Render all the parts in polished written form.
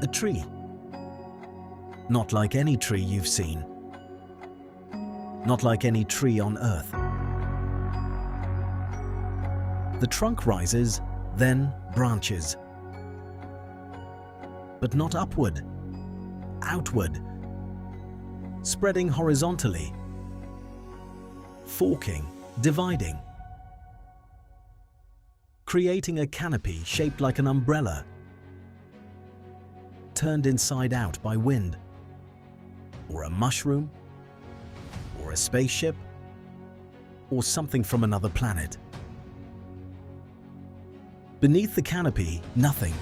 tree. Not like any tree you've seen. Not like any tree on Earth. The trunk rises, then branches. But not upward, outward, spreading horizontally, forking, dividing, creating a canopy shaped like an umbrella, turned inside out by wind, or a mushroom, or a spaceship, or something from another planet. Beneath the canopy, nothing.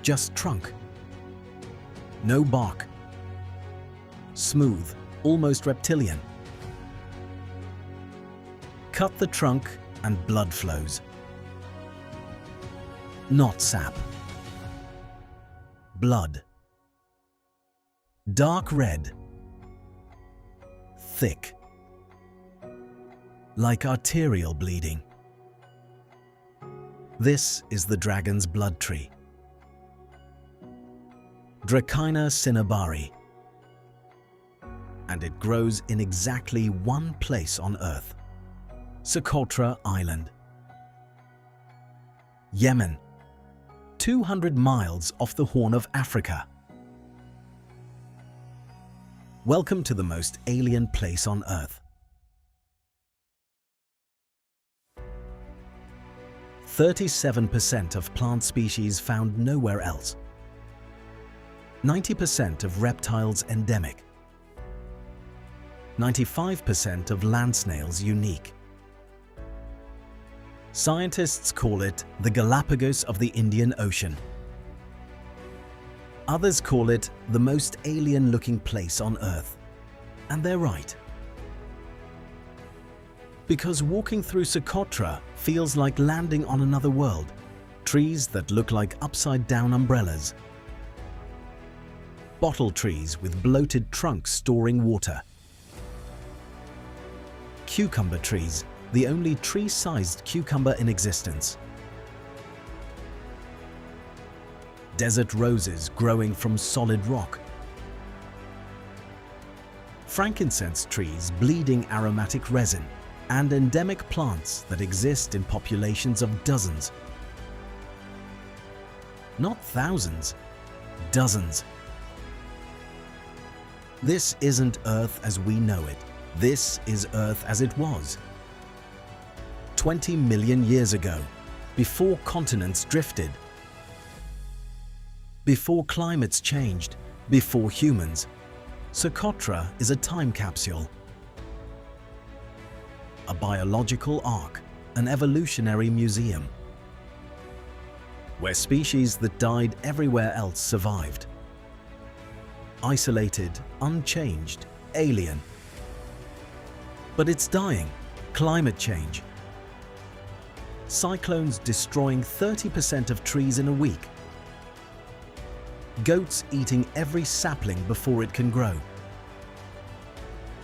Just trunk. No bark. Smooth, almost reptilian. Cut the trunk and blood flows. Not sap. Blood. Dark red. Thick. Like arterial bleeding. This is the dragon's blood tree. Dracaena cinnabari. And it grows in exactly one place on Earth. Socotra Island. Yemen. 200 miles off the Horn of Africa. Welcome to the most alien place on Earth. 37% of plant species found nowhere else. 90% of reptiles endemic. 95% of land snails unique. Scientists call it the Galapagos of the Indian Ocean. Others call it the most alien-looking place on Earth. And they're right. Because walking through Socotra feels like landing on another world. Trees that look like upside-down umbrellas. Bottle trees with bloated trunks storing water. Cucumber trees, the only tree-sized cucumber in existence. Desert roses growing from solid rock. Frankincense trees bleeding aromatic resin, and endemic plants that exist in populations of dozens. Not thousands, dozens. This isn't Earth as we know it. This is Earth as it was. 20 million years ago, before continents drifted, before climates changed, before humans. Socotra is a time capsule. A biological ark, an evolutionary museum, where species that died everywhere else survived. Isolated, unchanged, alien. But it's dying. Climate change. Cyclones destroying 30% of trees in a week. Goats eating every sapling before it can grow.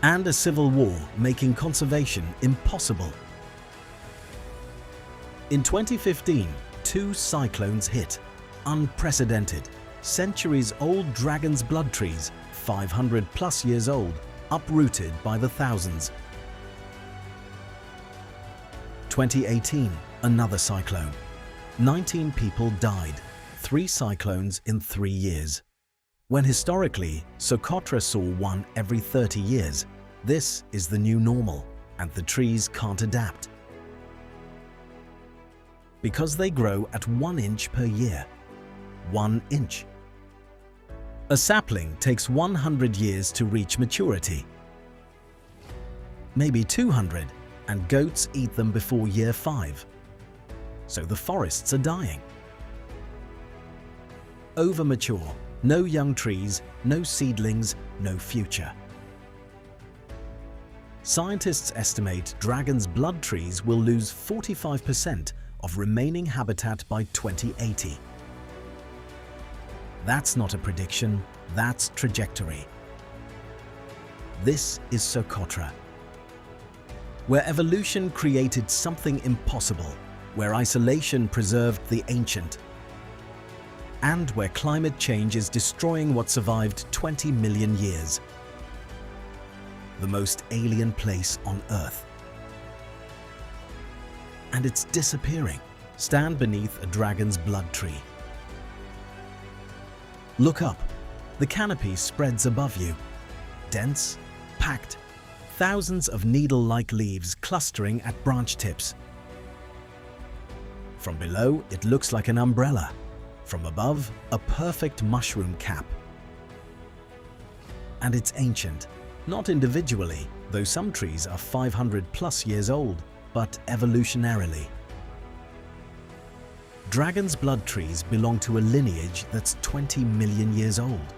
And a civil war making conservation impossible. In 2015, 2 cyclones hit. Unprecedented. Centuries-old dragon's blood trees, 500+ years old, uprooted by the thousands. 2018, another cyclone. 19 people died. 3 cyclones in 3 years. When historically, Socotra saw one every 30 years. This is the new normal, and the trees can't adapt. Because they grow at 1 inch per year. 1 inch. A sapling takes 100 years to reach maturity. Maybe 200, and goats eat them before year 5. So the forests are dying. Overmature, no young trees, no seedlings, no future. Scientists estimate dragon's blood trees will lose 45% of remaining habitat by 2080. That's not a prediction, that's trajectory. This is Socotra, where evolution created something impossible, where isolation preserved the ancient, and where climate change is destroying what survived 20 million years. The most alien place on Earth. And it's disappearing. Stand beneath a dragon's blood tree. Look up. The canopy spreads above you. Dense, packed, thousands of needle-like leaves clustering at branch tips. From below, it looks like an umbrella. From above, a perfect mushroom cap. And it's ancient, not individually, though some trees are 500 plus years old, but evolutionarily. Dragon's blood trees belong to a lineage that's 20 million years old.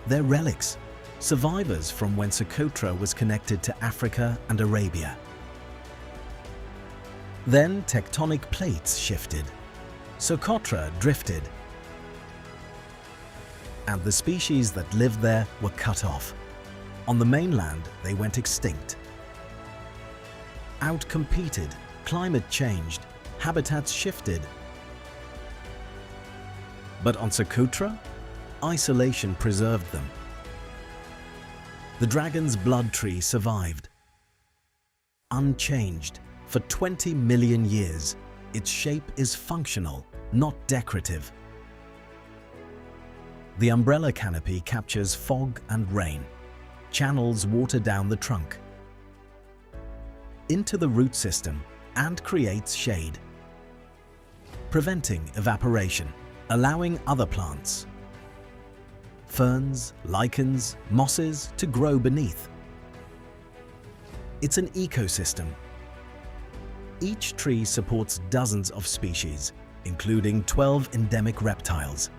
They're relics, survivors from when Socotra was connected to Africa and Arabia. Then tectonic plates shifted. Socotra drifted. And the species that lived there were cut off. On the mainland, they went extinct. Outcompeted, climate changed, habitats shifted. But on Socotra, isolation preserved them. The dragon's blood tree survived. Unchanged for 20 million years, its shape is functional, not decorative. The umbrella canopy captures fog and rain, channels water down the trunk into the root system and creates shade, preventing evaporation, allowing other plants, ferns, lichens, mosses to grow beneath. It's an ecosystem. Each tree supports dozens of species, including 12 endemic reptiles,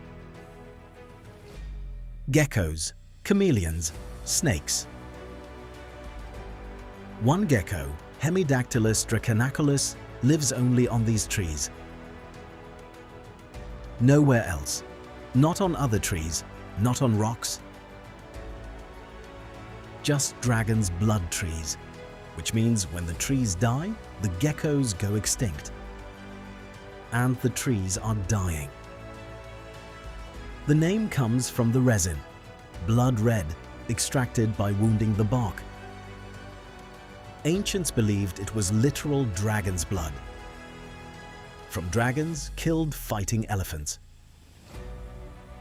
geckos, chameleons, snakes. One gecko, Hemidactylus dracanaculus, lives only on these trees. Nowhere else. Not on other trees, not on rocks. Just dragon's blood trees, which means when the trees die, the geckos go extinct. And the trees are dying. The name comes from the resin, blood red, extracted by wounding the bark. Ancients believed it was literal dragon's blood, from dragons killed fighting elephants.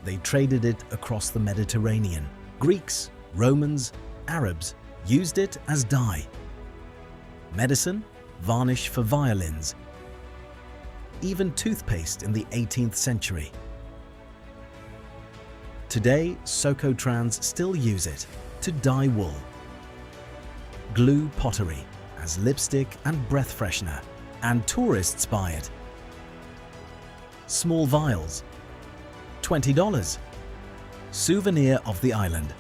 They traded it across the Mediterranean. Greeks, Romans, Arabs used it as dye, medicine, varnish for violins, even toothpaste in the 18th century. Today, Socotrans still use it to dye wool, glue pottery as lipstick and breath freshener, and tourists buy it. Small vials, $20, souvenir of the island.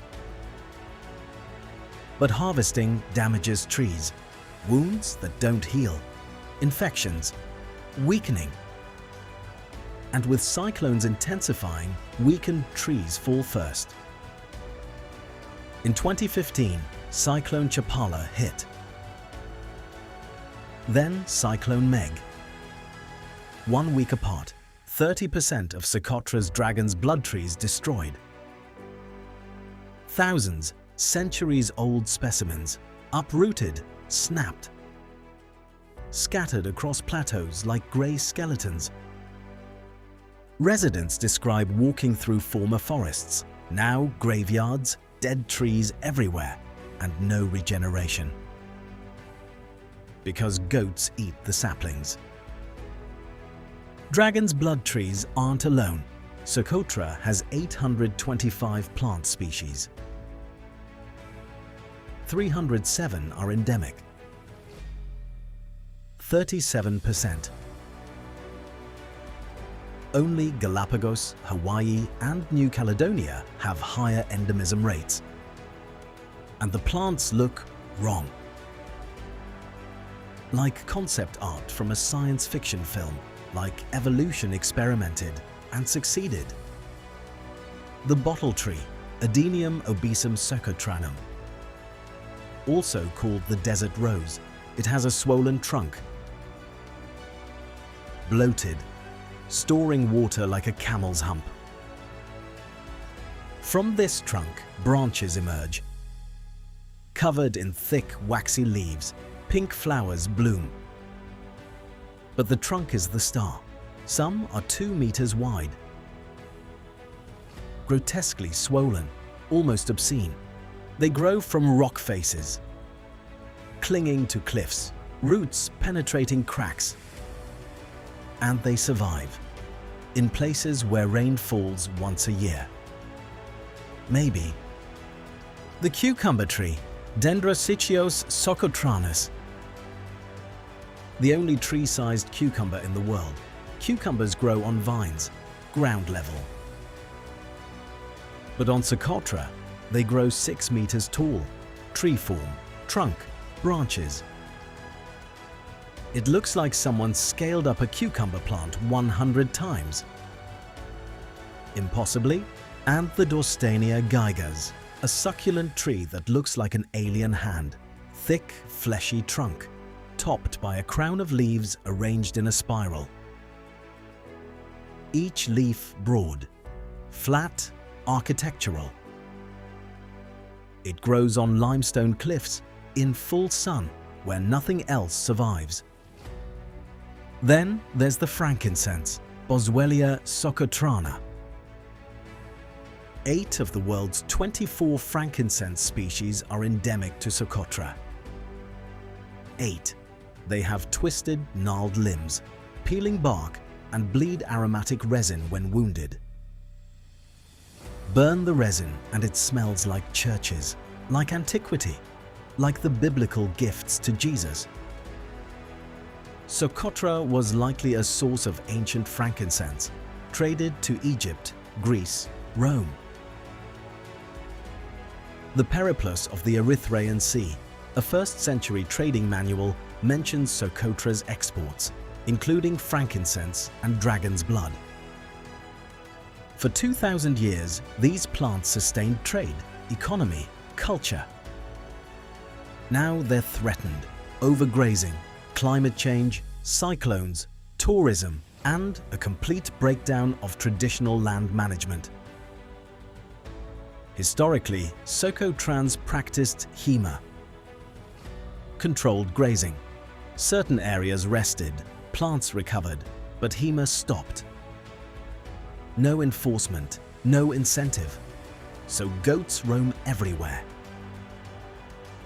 But harvesting damages trees, wounds that don't heal, infections, weakening. And with cyclones intensifying, weakened trees fall first. In 2015, Cyclone Chapala hit. Then Cyclone Meg. 1 week apart, 30% of Socotra's dragon's blood trees destroyed. Thousands, centuries-old specimens, uprooted, snapped, scattered across plateaus like grey skeletons. Residents describe walking through former forests, now graveyards, dead trees everywhere, and no regeneration. Because goats eat the saplings. Dragon's blood trees aren't alone. Socotra has 825 plant species. 307 are endemic. 37%. Only Galapagos, Hawaii, and New Caledonia have higher endemism rates. And the plants look wrong. Like concept art from a science fiction film, like evolution experimented and succeeded. The bottle tree, Adenium obesum socotranum, also called the desert rose. It has a swollen trunk, bloated, storing water like a camel's hump. From this trunk, branches emerge. Covered in thick, waxy leaves, pink flowers bloom. But the trunk is the star. Some are 2 meters wide. Grotesquely swollen, almost obscene. They grow from rock faces, clinging to cliffs, roots penetrating cracks. And they survive, in places where rain falls once a year. Maybe. The cucumber tree, Dendrosicyos socotranus. The only tree-sized cucumber in the world. Cucumbers grow on vines, ground level. But on Socotra, they grow 6 meters tall, tree form, trunk, branches. It looks like someone scaled up a cucumber plant 100 times. Impossibly, and the Dorstania gigas, a succulent tree that looks like an alien hand. Thick, fleshy trunk, topped by a crown of leaves arranged in a spiral. Each leaf broad, flat, architectural. It grows on limestone cliffs in full sun where nothing else survives. Then there's the frankincense, Boswellia socotrana. 8 of the world's 24 frankincense species are endemic to Socotra. 8. They have twisted, gnarled limbs, peeling bark, and bleed aromatic resin when wounded. Burn the resin and it smells like churches, like antiquity, like the biblical gifts to Jesus. Socotra was likely a source of ancient frankincense, traded to Egypt, Greece, Rome. The Periplus of the Arabian Sea, a 1st century trading manual, mentions Socotra's exports, including frankincense and dragon's blood. For 2,000 years, these plants sustained trade, economy, culture. Now they're threatened: overgrazing, climate change, cyclones, tourism, and a complete breakdown of traditional land management. Historically, Socotrans practiced HEMA, controlled grazing. Certain areas rested, plants recovered, but HEMA stopped. No enforcement, no incentive. So goats roam everywhere,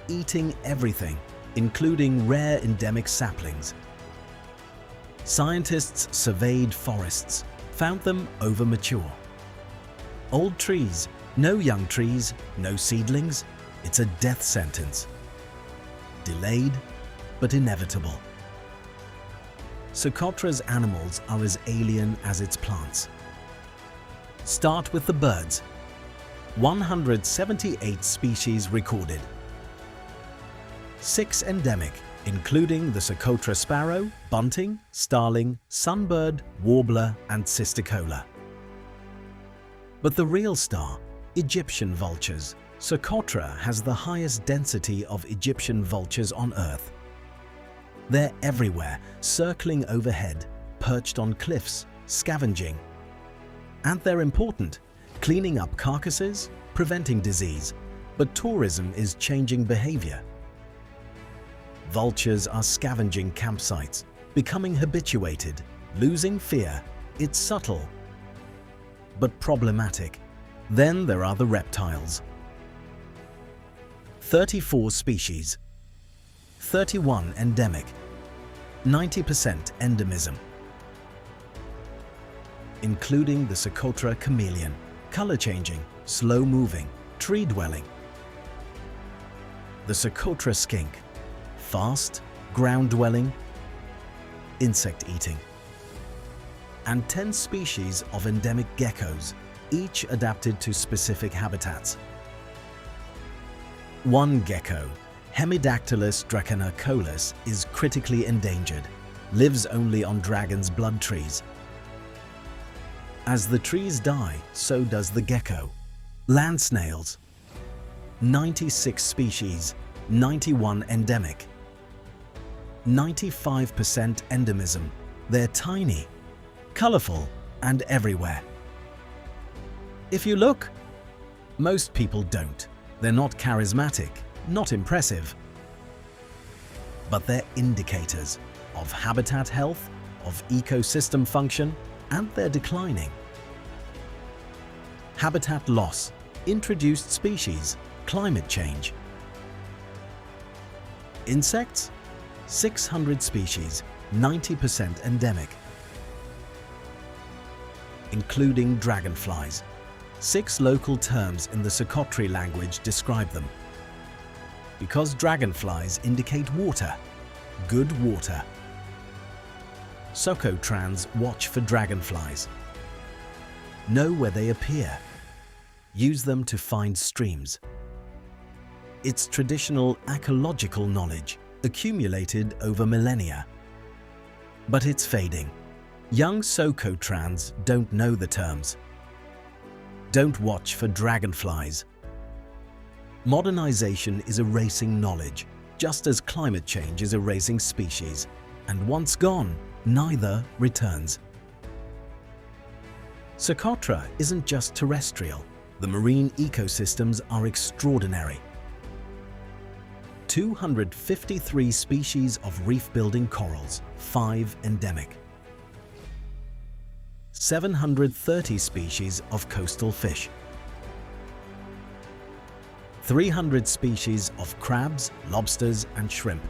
eating everything, including rare endemic saplings. Scientists surveyed forests, found them overmature. Old trees, no young trees, no seedlings. It's a death sentence. Delayed, but inevitable. Socotra's animals are as alien as its plants. Start with the birds. 178 species recorded. 6 endemic, including the Socotra sparrow, bunting, starling, sunbird, warbler, and cisticola. But the real star, Egyptian vultures. Socotra has the highest density of Egyptian vultures on Earth. They're everywhere, circling overhead, perched on cliffs, scavenging. And they're important, cleaning up carcasses, preventing disease. But tourism is changing behavior. Vultures are scavenging campsites, becoming habituated, losing fear. It's subtle, but problematic. Then there are the reptiles. 34 species, 31 endemic, 90% endemism, including the Socotra chameleon, color-changing, slow-moving, tree-dwelling. The Socotra skink, fast, ground-dwelling, insect-eating. And 10 species of endemic geckos, each adapted to specific habitats. One gecko, Hemidactylus draconicolus, is critically endangered, lives only on dragon's blood trees. As the trees die, so does the gecko. Land snails, 96 species, 91 endemic, 95% endemism. They're tiny, colorful, and everywhere. If you look, most people don't. They're not charismatic, not impressive. But they're indicators of habitat health, of ecosystem function, and they're declining. Habitat loss, introduced species, climate change. Insects? 600 species, 90% endemic. Including dragonflies. 6 local terms in the Socotra language describe them. Because dragonflies indicate water, good water. Socotrans watch for dragonflies. Know where they appear. Use them to find streams. It's traditional ecological knowledge accumulated over millennia. But it's fading. Young Socotrans don't know the terms. Don't watch for dragonflies. Modernization is erasing knowledge, just as climate change is erasing species. And once gone, neither returns. Socotra isn't just terrestrial. The marine ecosystems are extraordinary. 253 species of reef-building corals, 5 endemic. 730 species of coastal fish. 300 species of crabs, lobsters and shrimp,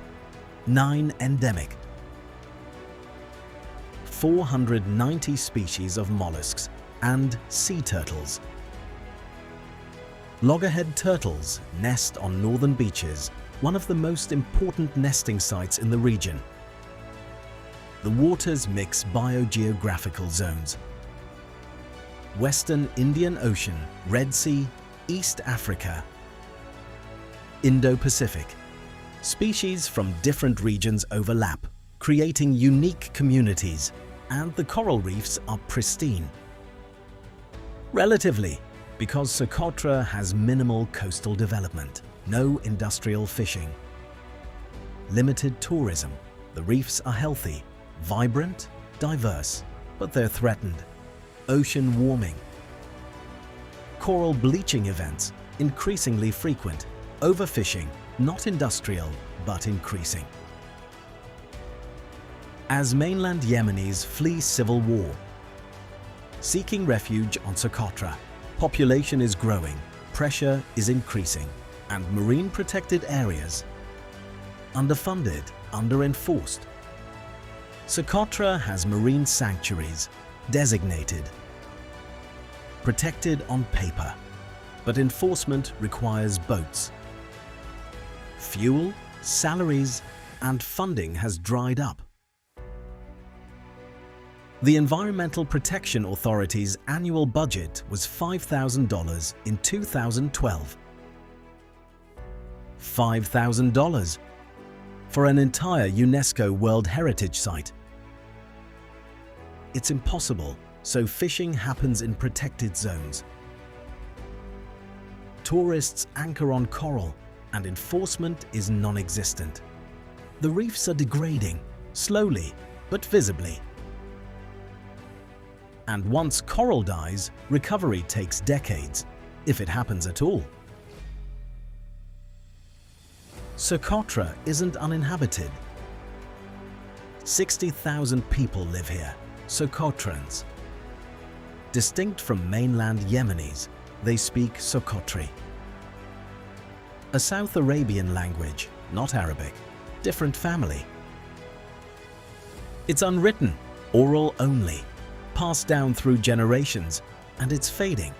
9 endemic. 490 species of mollusks and sea turtles. Loggerhead turtles nest on northern beaches, one of the most important nesting sites in the region. The waters mix biogeographical zones. Western Indian Ocean, Red Sea, East Africa. Indo-Pacific. Species from different regions overlap, creating unique communities, and the coral reefs are pristine. Relatively, because Socotra has minimal coastal development, no industrial fishing. Limited tourism. The reefs are healthy, vibrant, diverse, but they're threatened. Ocean warming. Coral bleaching events, increasingly frequent. Overfishing, not industrial, but increasing. As mainland Yemenis flee civil war. Seeking refuge on Socotra, population is growing, pressure is increasing, and marine protected areas underfunded, under-enforced. Socotra has marine sanctuaries, designated, protected on paper, but enforcement requires boats. Fuel, salaries, and funding has dried up. The Environmental Protection Authority's annual budget was $5,000 in 2012. $5,000 for an entire UNESCO World Heritage Site. It's impossible, so fishing happens in protected zones. Tourists anchor on coral, and enforcement is non-existent. The reefs are degrading, slowly but visibly. And once coral dies, recovery takes decades, if it happens at all. Socotra isn't uninhabited. 60,000 people live here, Socotrans. Distinct from mainland Yemenis, they speak Socotri, a South Arabian language, not Arabic, different family. It's unwritten, oral only, passed down through generations, and it's fading.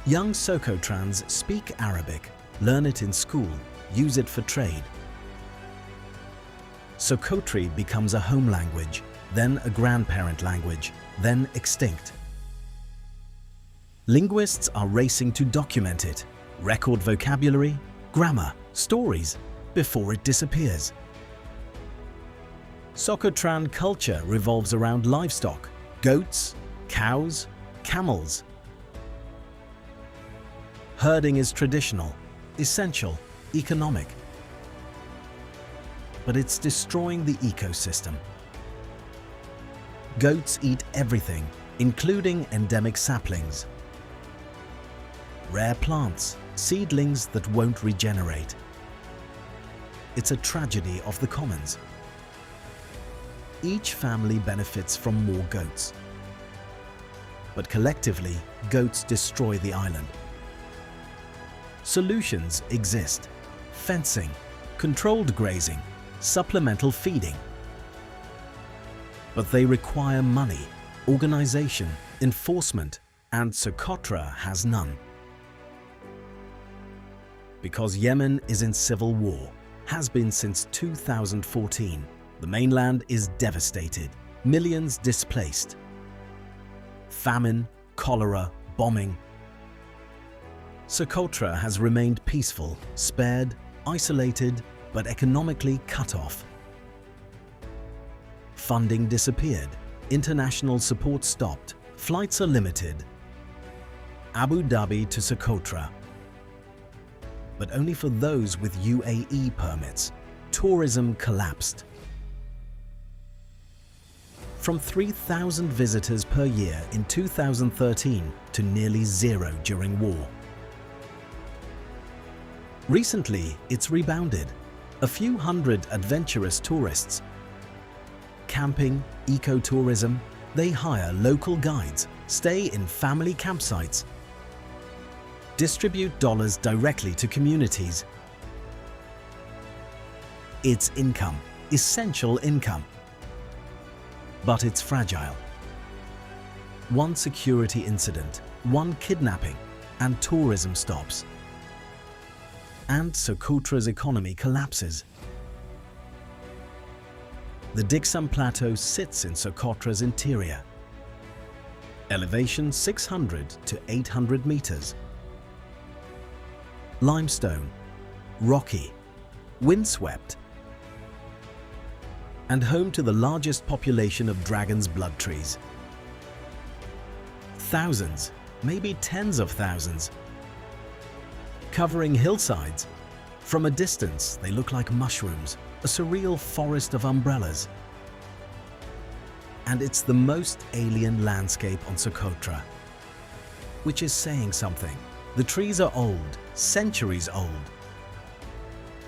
Young Socotrans speak Arabic, learn it in school, use it for trade. Socotri becomes a home language, then a grandparent language, then extinct. Linguists are racing to document it, record vocabulary, grammar, stories, before it disappears. Socotran culture revolves around livestock, goats, cows, camels. Herding is traditional, essential, economic. But it's destroying the ecosystem. Goats eat everything, including endemic saplings, rare plants, seedlings that won't regenerate. It's a tragedy of the commons. Each family benefits from more goats, but collectively, goats destroy the island. Solutions exist: fencing, controlled grazing, supplemental feeding. But they require money, organization, enforcement, and Socotra has none. Because Yemen is in civil war, has been since 2014, the mainland is devastated, millions displaced. Famine, cholera, bombing. Socotra has remained peaceful, spared, isolated, but economically cut off. Funding disappeared, international support stopped, flights are limited. Abu Dhabi to Socotra. But only for those with UAE permits. Tourism collapsed. From 3,000 visitors per year in 2013 to nearly zero during war. Recently, it's rebounded. A few hundred adventurous tourists. Camping, ecotourism, they hire local guides, stay in family campsites, distribute dollars directly to communities. It's income, essential income. But it's fragile. One security incident, one kidnapping, and tourism stops. And Socotra's economy collapses. The Diksam Plateau sits in Socotra's interior. Elevation 600 to 800 meters. Limestone, rocky, windswept, and home to the largest population of dragon's blood trees. Thousands, maybe tens of thousands, covering hillsides. From a distance, they look like mushrooms, a surreal forest of umbrellas. And it's the most alien landscape on Socotra, which is saying something. The trees are old, centuries old.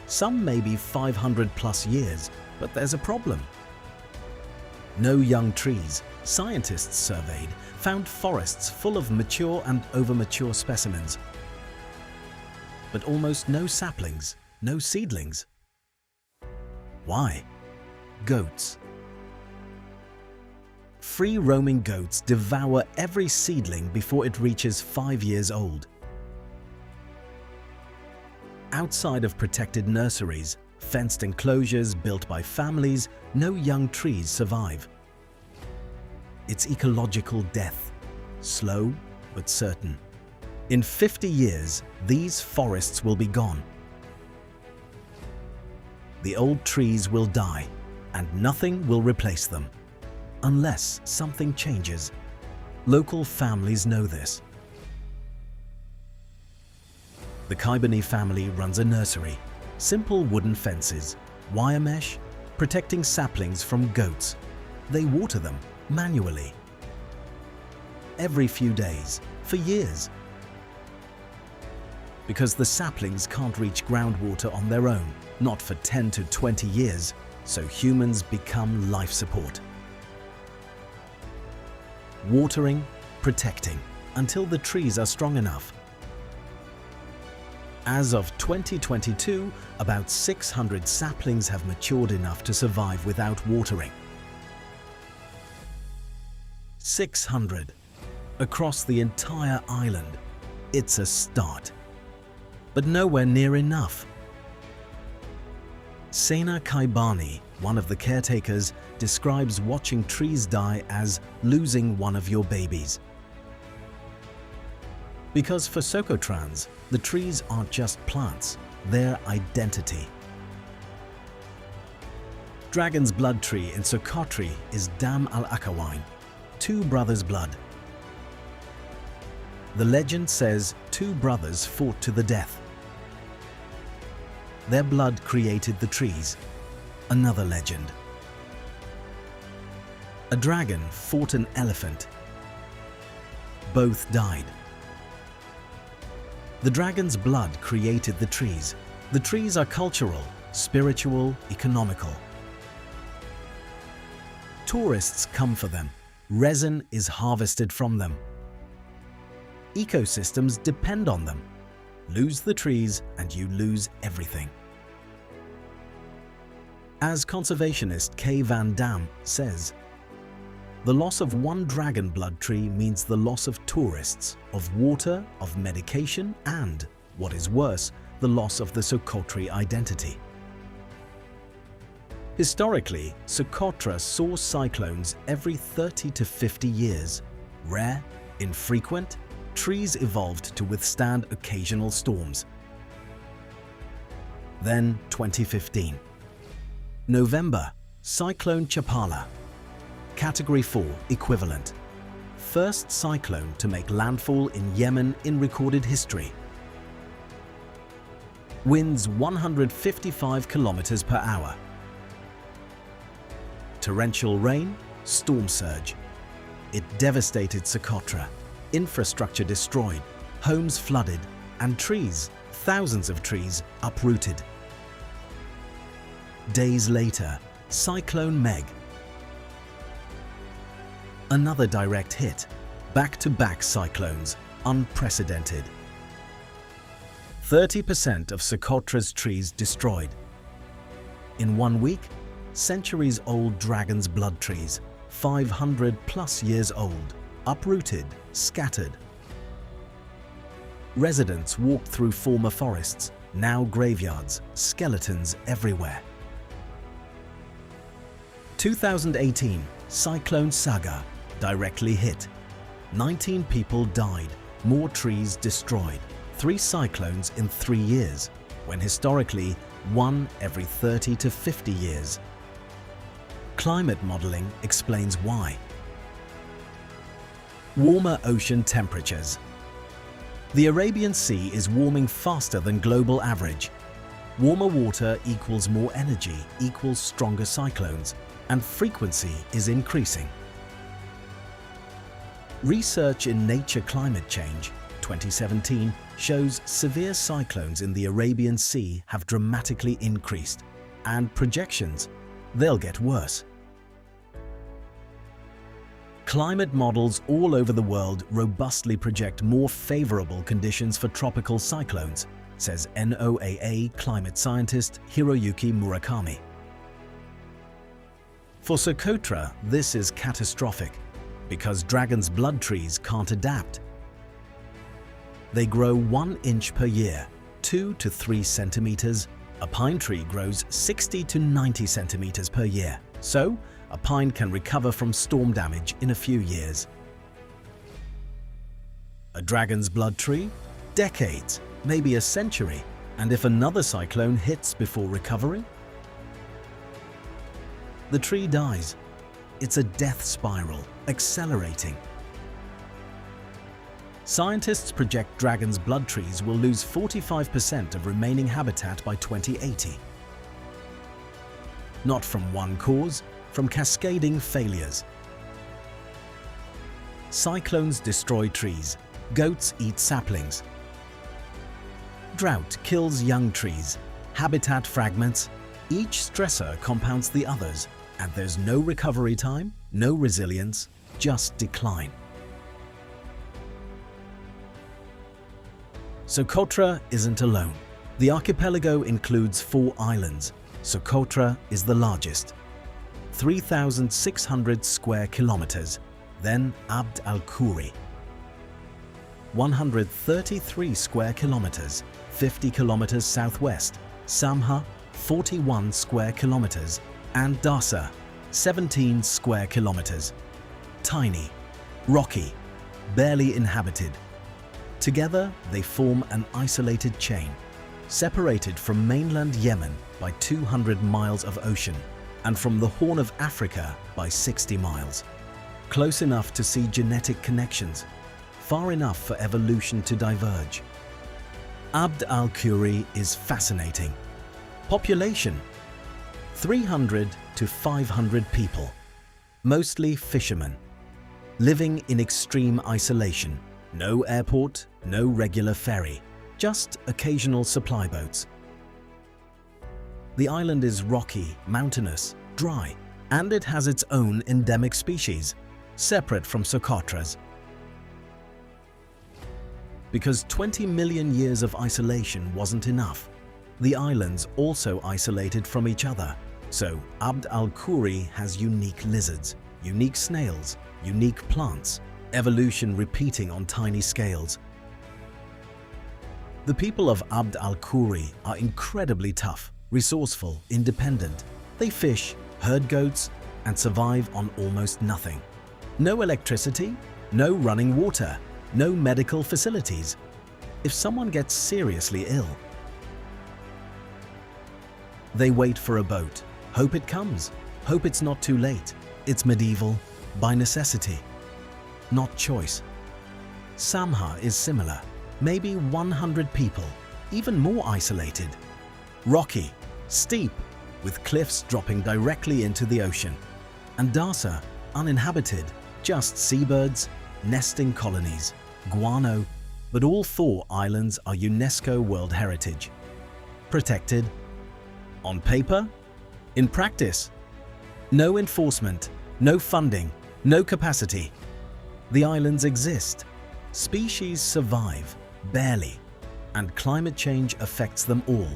Some may be 500 plus years, but there's a problem. No young trees. Scientists surveyed, found forests full of mature and over-mature specimens. But almost no saplings, no seedlings. Why? Goats. Free-roaming goats devour every seedling before it reaches 5 years old. Outside of protected nurseries, fenced enclosures built by families, no young trees survive. It's ecological death, slow but certain. In 50 years, these forests will be gone. The old trees will die, and nothing will replace them, unless something changes. Local families know this. The Kaibani family runs a nursery. Simple wooden fences, wire mesh, protecting saplings from goats. They water them manually. Every few days, for years. Because the saplings can't reach groundwater on their own, not for 10 to 20 years, so humans become life support. Watering, protecting, until the trees are strong enough. As of 2022, about 600 saplings have matured enough to survive without watering. 600 across the entire island. It's a start, but nowhere near enough. Sena Kaibani, one of the caretakers, describes watching trees die as losing one of your babies. Because for Socotrans, the trees aren't just plants, they're identity. Dragon's blood tree in Socotra is Dam al-Akawine, two brothers' blood. The legend says 2 brothers fought to the death. Their blood created the trees. Another legend. A dragon fought an elephant. Both died. The dragon's blood created the trees. The trees are cultural, spiritual, economical. Tourists come for them. Resin is harvested from them. Ecosystems depend on them. Lose the trees and you lose everything. As conservationist Kay Van Dam says, the loss of one dragon blood tree means the loss of tourists, of water, of medication, and, what is worse, the loss of the Socotra identity. Historically, Socotra saw cyclones every 30 to 50 years. Rare, infrequent, trees evolved to withstand occasional storms. Then 2015. November, Cyclone Chapala. Category 4 equivalent. First cyclone to make landfall in Yemen in recorded history. Winds 155 kilometers per hour. Torrential rain, storm surge. It devastated Socotra. Infrastructure destroyed, homes flooded, and trees, thousands of trees, uprooted. Days later, Cyclone Meg. Another direct hit. Back-to-back cyclones, unprecedented. 30% of Socotra's trees destroyed. In 1 week, centuries-old dragon's blood trees, 500+ years old, uprooted, scattered. Residents walked through former forests, now graveyards, skeletons everywhere. 2018, Cyclone Saga, directly hit. 19 people died, more trees destroyed. 3 cyclones in 3 years, when historically 1 every 30 to 50 years. Climate modeling explains why. Warmer ocean temperatures. The Arabian Sea is warming faster than global average. Warmer water equals more energy, equals stronger cyclones, and frequency is increasing. Research in Nature Climate Change, 2017, shows severe cyclones in the Arabian Sea have dramatically increased, and projections, they'll get worse. Climate models all over the world robustly project more favorable conditions for tropical cyclones, says NOAA climate scientist Hiroyuki Murakami. For Socotra, this is catastrophic, because dragon's blood trees can't adapt. They grow 1 inch per year, 2 to 3 centimeters. A pine tree grows 60 to 90 centimeters per year, so a pine can recover from storm damage in a few years. A dragon's blood tree? Decades, maybe a century, and if another cyclone hits before recovering? The tree dies. It's a death spiral, accelerating. Scientists project dragon's blood trees will lose 45% of remaining habitat by 2080. Not from one cause, from cascading failures. Cyclones destroy trees. Goats eat saplings. Drought kills young trees. Habitat fragments. Each stressor compounds the others, and there's no recovery time, no resilience, just decline. Socotra isn't alone. The archipelago includes 4 islands. Socotra is the largest, 3,600 square kilometers. Then Abd al-Khoury, 133 square kilometers, 50 kilometers southwest. Samha, 41 square kilometers, and Darsa, 17 square kilometers. Tiny, rocky, barely inhabited. Together, they form an isolated chain, separated from mainland Yemen by 200 miles of ocean, and from the Horn of Africa by 60 miles. Close enough to see genetic connections, far enough for evolution to diverge. Abd al-Khoury is fascinating. Population: 300 to 500 people. Mostly fishermen, living in extreme isolation. No airport, no regular ferry, just occasional supply boats. The island is rocky, mountainous, dry, and it has its own endemic species, separate from Socotra's. Because 20 million years of isolation wasn't enough, the islands also isolated from each other. So Abd al-Khoury has unique lizards, unique snails, unique plants, evolution repeating on tiny scales. The people of Abd al-Khoury are incredibly tough, resourceful, independent. They fish, herd goats, and survive on almost nothing. No electricity, no running water, no medical facilities. If someone gets seriously ill, they wait for a boat, hope it comes, hope it's not too late. It's medieval, by necessity, not choice. Samha is similar, maybe 100 people, even more isolated. Rocky, steep, with cliffs dropping directly into the ocean. And Darsa, uninhabited, just seabirds, nesting colonies, guano, but all 4 islands are UNESCO World Heritage. Protected? On paper? In practice? No enforcement, no funding, no capacity. The islands exist. Species survive, barely, and climate change affects them all.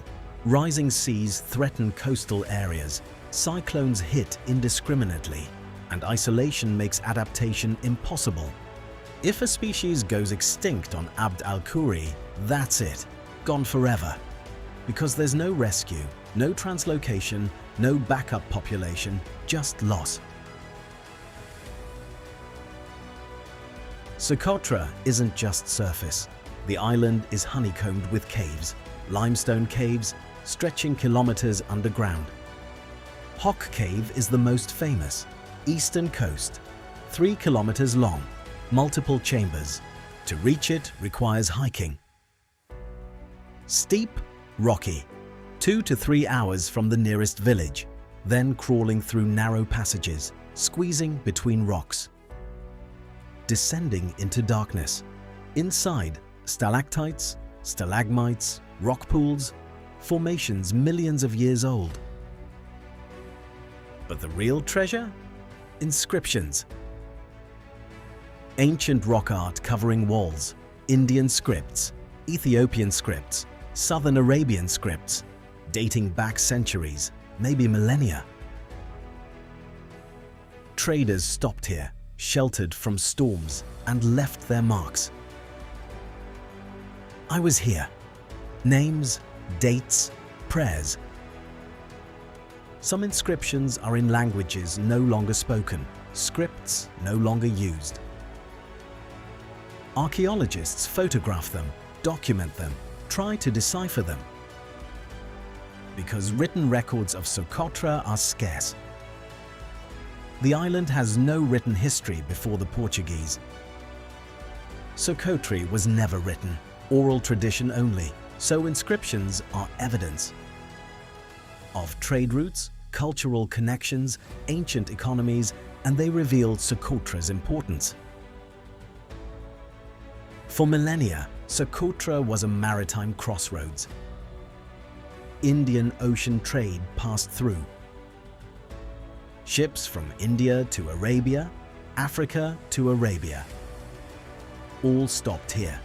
Rising seas threaten coastal areas, cyclones hit indiscriminately, and isolation makes adaptation impossible. If a species goes extinct on Abd al-Khoury, that's it, gone forever. Because there's no rescue, no translocation, no backup population, just loss. Socotra isn't just surface. The island is honeycombed with caves, limestone caves stretching kilometers underground. Hock Cave is the most famous, eastern coast, 3 kilometers long, multiple chambers. To reach it requires hiking. Steep, rocky, 2 to 3 hours from the nearest village, then crawling through narrow passages, squeezing between rocks. Descending into darkness. Inside, stalactites, stalagmites, rock pools, formations millions of years old. But the real treasure? Inscriptions. Ancient rock art covering walls, Indian scripts, Ethiopian scripts, Southern Arabian scripts, dating back centuries, maybe millennia. Traders stopped here, sheltered from storms, and left their marks. I was here. Names, dates, prayers. Some inscriptions are in languages no longer spoken, scripts no longer used. Archaeologists photograph them, document them, try to decipher them. Because written records of Socotra are scarce. The island has no written history before the Portuguese. Socotra was never written, oral tradition only, so inscriptions are evidence of trade routes, cultural connections, ancient economies, and they reveal Socotra's importance. For millennia, Socotra was a maritime crossroads. Indian Ocean trade passed through. Ships from India to Arabia, Africa to Arabia, all stopped here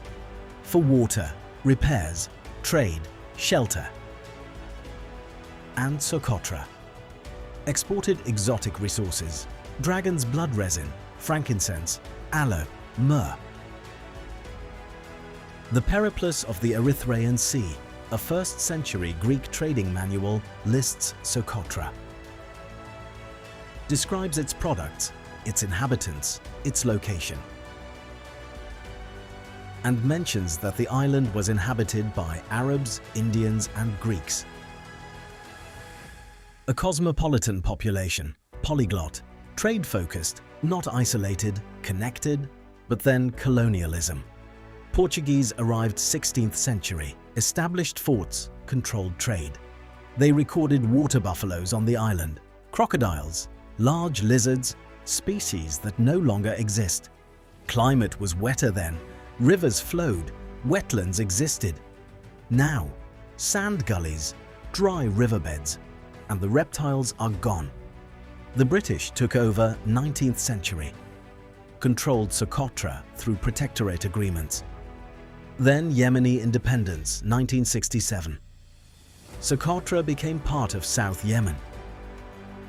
for water, repairs, trade, shelter. And Socotra exported exotic resources, dragon's blood resin, frankincense, aloe, myrrh. The Periplus of the Erythraean Sea, a 1st century Greek trading manual, lists Socotra. Describes its products, its inhabitants, its location. And mentions that the island was inhabited by Arabs, Indians, and Greeks. A cosmopolitan population, polyglot, trade-focused, not isolated, connected, but then colonialism. Portuguese arrived 16th century, established forts, controlled trade. They recorded water buffaloes on the island, crocodiles, large lizards, species that no longer exist. Climate was wetter then, rivers flowed, wetlands existed. Now, sand gullies, dry riverbeds, and the reptiles are gone. The British took over 19th century, controlled Socotra through protectorate agreements. Then Yemeni independence, 1967. Socotra became part of South Yemen.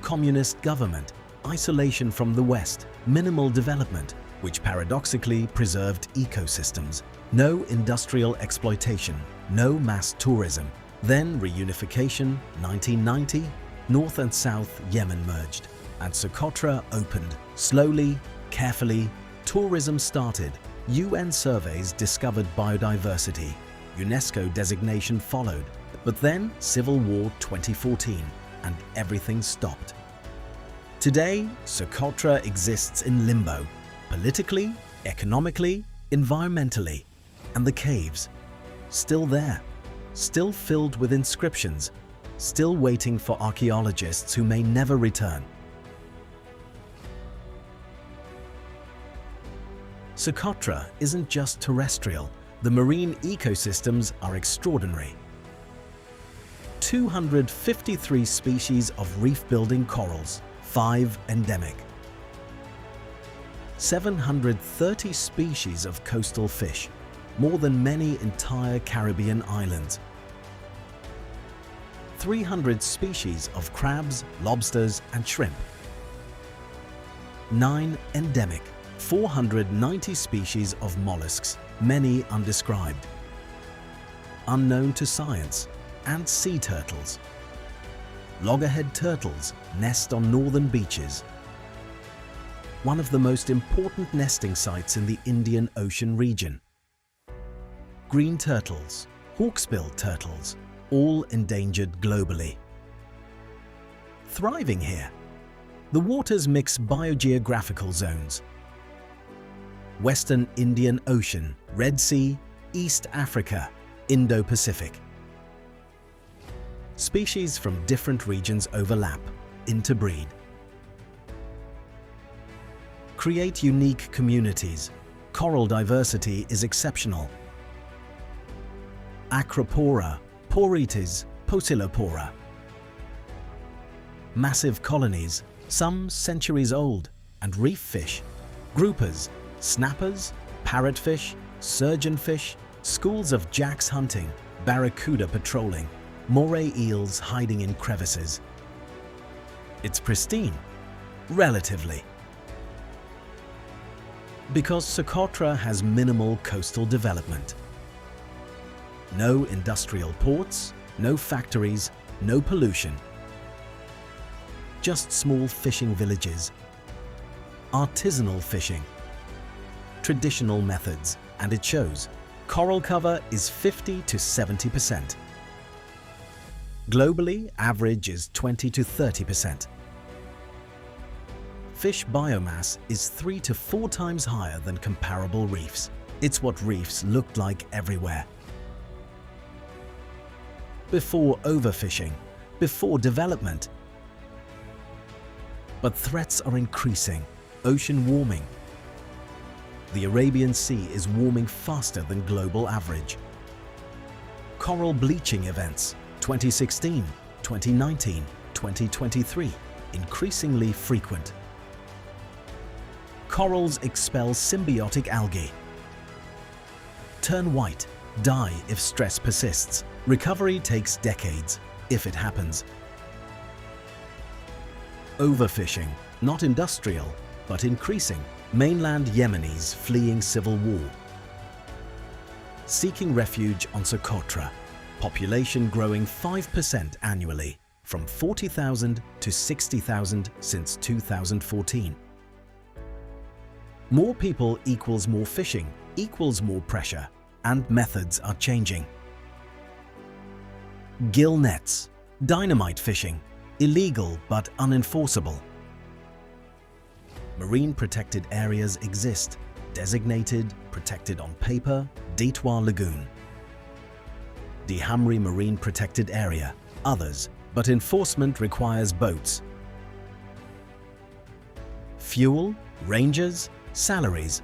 Communist government, isolation from the West, minimal development, which paradoxically preserved ecosystems. No industrial exploitation, no mass tourism. Then reunification, 1990, North and South Yemen merged, and Socotra opened. Slowly, carefully, tourism started. UN surveys discovered biodiversity. UNESCO designation followed. But then Civil War 2014, and everything stopped. Today, Socotra exists in limbo, politically, economically, environmentally. And the caves, still there, still filled with inscriptions, still waiting for archaeologists who may never return. Socotra isn't just terrestrial, the marine ecosystems are extraordinary. 253 species of reef-building corals, 5 endemic. 730 species of coastal fish, more than many entire Caribbean islands. 300 species of crabs, lobsters, and shrimp. 9 endemic. 490 species of mollusks, many undescribed, unknown to science, and sea turtles. Loggerhead turtles nest on northern beaches, one of the most important nesting sites in the Indian Ocean region. Green turtles, hawksbill turtles, all endangered globally. Thriving here, the waters mix biogeographical zones. Western Indian Ocean, Red Sea, East Africa, Indo-Pacific. Species from different regions overlap, interbreed. Create unique communities. Coral diversity is exceptional. Acropora, Porites, Pocillopora. Massive colonies, some centuries old, and reef fish, groupers, snappers, parrotfish, surgeonfish, schools of jacks hunting, barracuda patrolling, moray eels hiding in crevices. It's pristine, relatively. Because Socotra has minimal coastal development. No industrial ports, no factories, no pollution. Just small fishing villages. Artisanal fishing. Traditional methods, and it shows. Coral cover is 50 to 70%. Globally, average is 20 to 30%. Fish biomass is 3 to 4 times higher than comparable reefs. It's what reefs looked like everywhere. Before overfishing, before development. But threats are increasing. Ocean warming. The Arabian Sea is warming faster than global average. Coral bleaching events, 2016, 2019, 2023, increasingly frequent. Corals expel symbiotic algae. Turn white, die if stress persists. Recovery takes decades, if it happens. Overfishing, not industrial, but increasing. Mainland Yemenis fleeing civil war. Seeking refuge on Socotra. Population growing 5% annually, from 40,000 to 60,000 since 2014. More people equals more fishing, equals more pressure, and methods are changing. Gill nets, dynamite fishing, illegal but unenforceable. Marine protected areas exist, designated, protected on paper, Détour Lagoon. Dihamri Marine Protected Area, others, but enforcement requires boats. fuel, rangers, salaries.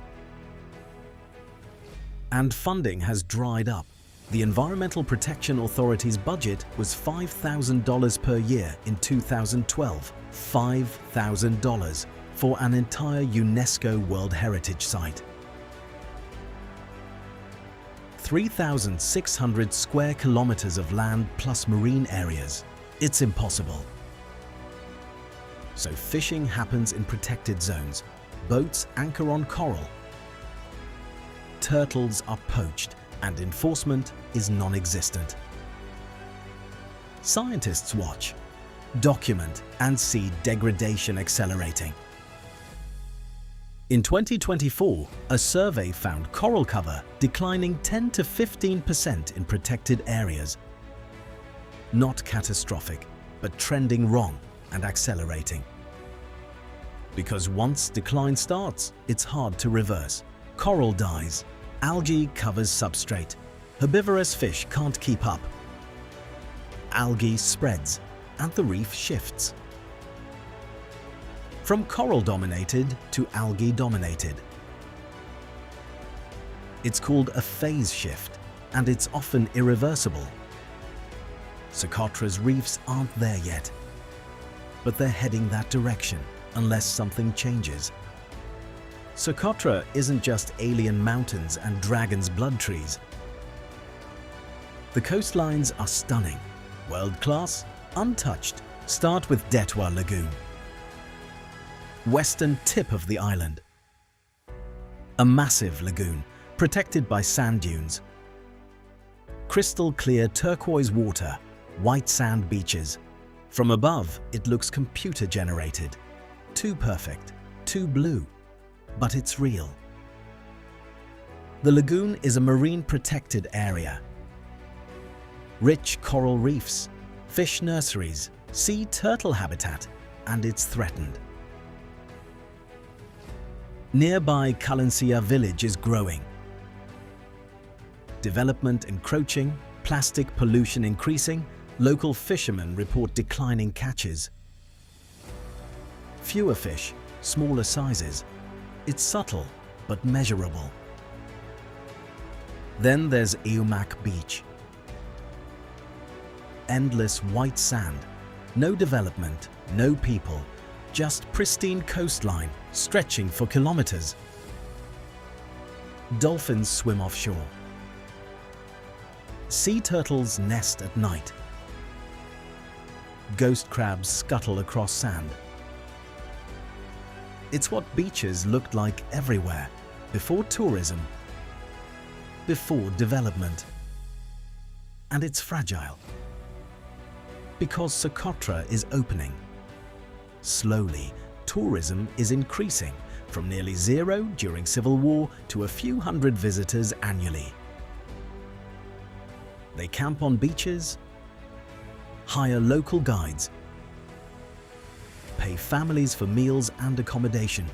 And funding has dried up. The Environmental Protection Authority's budget was $5,000 per year in 2012. $5,000 for an entire UNESCO World Heritage Site. 3,600 square kilometers of land plus marine areas. It's impossible. So fishing happens in protected zones. Boats anchor on coral. Turtles are poached and enforcement is non-existent. Scientists watch, document and see degradation accelerating. In 2024, a survey found coral cover declining 10 to 15% in protected areas. Not catastrophic, but trending wrong and accelerating. Because once decline starts, it's hard to reverse. Coral dies, algae covers substrate, herbivorous fish can't keep up. Algae spreads and the reef shifts. From coral-dominated to algae-dominated. It's called a phase shift, and it's often irreversible. Socotra's reefs aren't there yet, but they're heading that direction unless something changes. Socotra isn't just alien mountains and dragon's blood trees. The coastlines are stunning, world-class, untouched. Start with Detwa Lagoon, western tip of the island. A massive lagoon, protected by sand dunes. Crystal clear turquoise water, white sand beaches. From above, it looks computer-generated. Too perfect, too blue, but it's real. The lagoon is a marine protected area. Rich coral reefs, fish nurseries, sea turtle habitat, and it's threatened. Nearby Kalancia village is growing. Development encroaching, plastic pollution increasing, local fishermen report declining catches. Fewer fish, smaller sizes. It's subtle, but measurable. Then there's Eumak Beach. Endless white sand, no development, no people, just pristine coastline stretching for kilometers. Dolphins swim offshore. Sea turtles nest at night. Ghost crabs scuttle across sand. It's what beaches looked like everywhere, before tourism, before development. And it's fragile, because Socotra is opening. Slowly, tourism is increasing from nearly zero during civil war to a few hundred visitors annually. They camp on beaches, hire local guides, pay families for meals and accommodation.